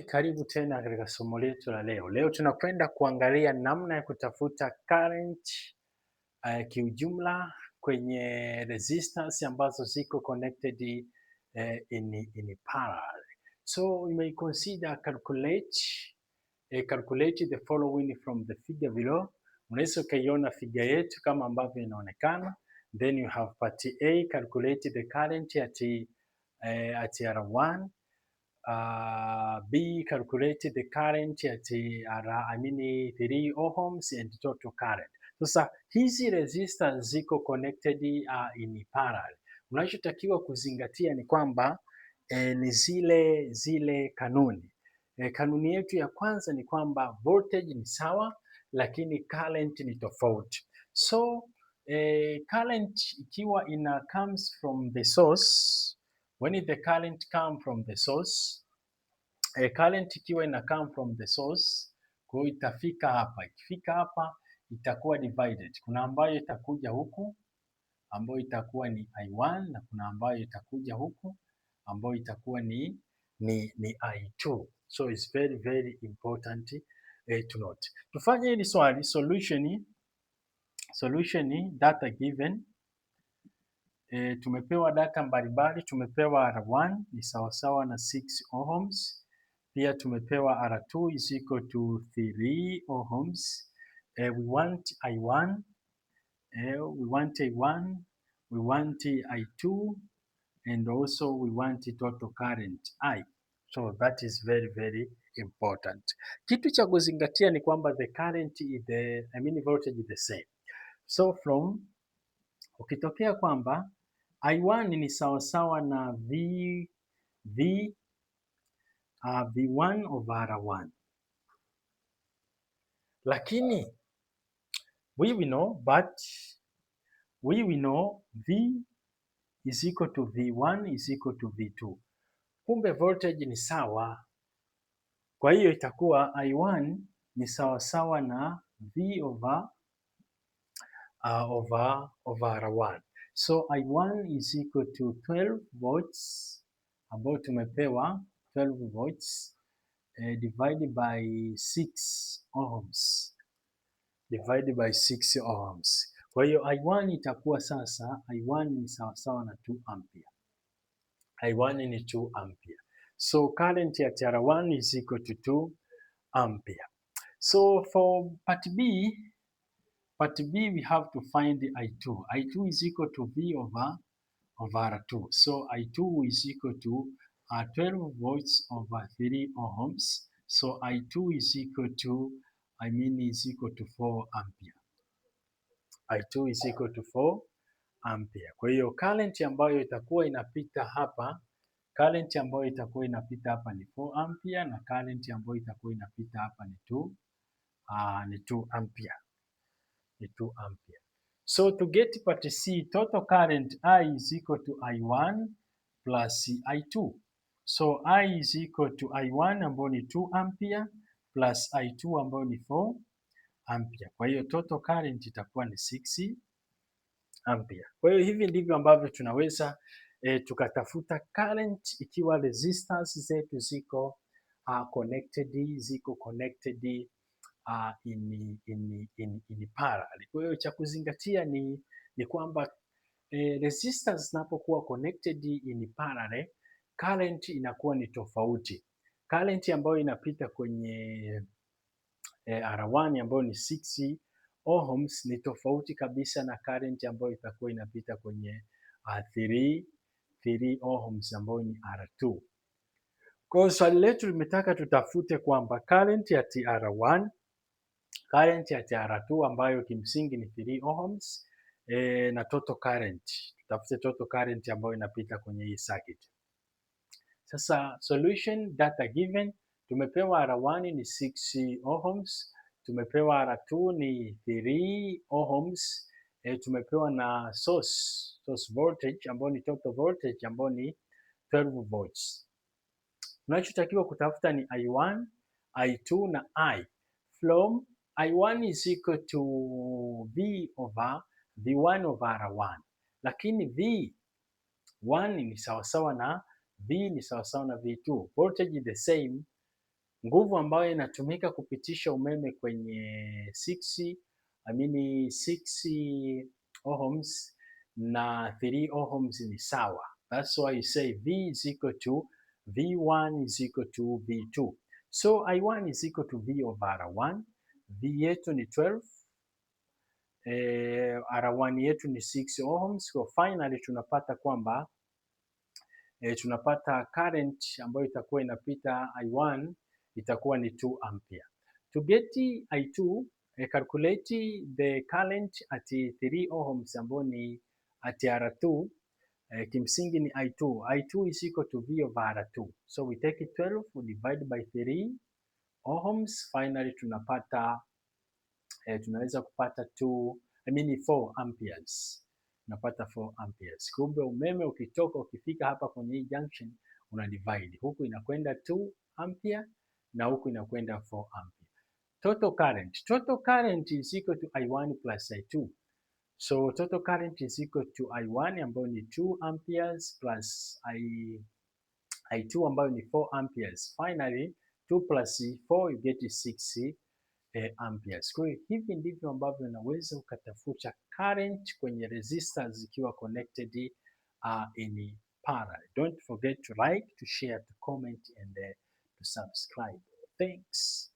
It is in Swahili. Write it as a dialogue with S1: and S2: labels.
S1: Karibu tena katika somo letu la leo. Leo tunakwenda kuangalia namna ya kutafuta current kiujumla kwenye resistance ambazo ziko connected in parallel. So we may consider calculate the following from the figure below. Unaweza ukaiona figure yetu kama ambavyo inaonekana. Then you have part A, calculate the current at R1. B, calculate the current at 3 ohms and total current. Sasa hizi resistors ziko connected in parallel. Unachotakiwa kuzingatia ni kwamba ni zile kanuni. Kanuni yetu ya kwanza ni kwamba voltage ni sawa lakini current ni tofauti. So current ikiwa comes from the source, when the current come from the source, current ikiwa come from the source, kwa hiyo itafika hapa. Ikifika hapa itakuwa divided. Kuna ambayo itakuja huku ambayo itakuwa ni I1 na kuna ambayo itakuja huku ambayo itakuwa ni I2. So it's very very important to note. Tufanye hili swali solution data given. Tumepewa data mbalimbali, tumepewa R1 ni sawasawa na 6 ohms. Pia tumepewa R2 is equal to 3 ohms. We want I1, we want I2, and also we want total current I. So that is very very important. Kitu cha kuzingatia ni kwamba the current is voltage is the same. So ukitokea kwamba I1 ni sawasawa na V1 over R1. Lakini we will know V is equal to V1 is equal to V2. Kumbe voltage ni sawa. Kwa hiyo itakuwa I1 ni sawasawa na V over R1. So I1 is equal to 12 volts ambayo tumepewa 12 volts divided by 6 ohms. Divided by 6 ohms. Kwa hiyo I1 itakuwa sasa, I1 ni sawasawa na 2 ampere. I1 ni 2 ampere. So current at R1 is equal to 2 ampere. So for part B we have to find the I2. I2 is equal to V over R2. So I2 is equal to 12 volts over 3 ohms. So I2 is equal to, is equal to 4 ampere. I2 is equal to 4 ampere. Kwa hiyo current ambayo itakuwa inapita hapa, ni 4 ampere na current ambayo itakuwa inapita hapa ni 2 ampere. Ni 2 ampere. So to get part C, total current I is equal to I1 plus I2. So I is equal to I1 ambayo ni 2 ampere plus I2 ambayo ni 4 ampere. Kwa hiyo total current itakuwa ni 6 ampere. Kwa hiyo hivi ndivyo ambavyo tunaweza tukatafuta current ikiwa resistance zetu ziko connected in parallel. Kwa hiyo cha kuzingatia ni kwamba resistance zinapokuwa connected in parallel, current inakuwa ni tofauti. Current ambayo inapita kwenye R1 ambayo ni 6 ohms ni tofauti kabisa na current ambayo itakuwa inapita kwenye 3 ohms ambayo ni R2. Kwa hiyo swali letu limetaka tutafute kwamba current at R1, current at R2 ambayo kimsingi ni 3 ohms na total current. Tutafute total current ambayo inapita kwenye hii circuit. Sasa solution data given, tumepewa R1 ni 6 ohms, tumepewa R2 ni 3 ohms, tumepewa na source voltage ambayo ni total voltage ambayo ni 12 volts. Tunachotakiwa kutafuta ni I1, I2 na I. From I1 is equal to V1 over R1. Lakini V1 ni sawasawa na V ni sawasawa na V2. Voltage is the same. Nguvu ambayo inatumika kupitisha umeme kwenye 6 ohms na 3 ohms ni sawa. That's why you say V is equal to V1 is equal to V2. So I1 is equal to V over R1. V yetu ni 12. R1 yetu ni 6 ohms. So finally tunapata kwamba tunapata current ambayo itakuwa inapita I1 itakuwa ni 2 ampere. To get I2, calculate the current at 3 ohms ambayo ni at R2, kimsingi ni I2. I2 is equal to V over R2. So we take 12, we divide by 3 ohms. Finally tunapata tunaweza kupata 4 amperes. Unapata 4 amperes. Kumbe umeme ukitoka ukifika hapa kwenye hii junction una divide. Huku inakwenda 2 ampere na huku inakwenda 4 ampere. Total current is equal to I1 plus I2. So total current is equal to I1 ambayo ni 2 amperes plus I2 ambayo ni 4 amperes. Finally 2 plus 4 you get 6 amperes. Kwa hiyo hivi ndivyo ambavyo unaweza ukatafuta current kwenye resistors zikiwa connected in parallel. Don't forget to like, to share, to comment and to subscribe. Thanks.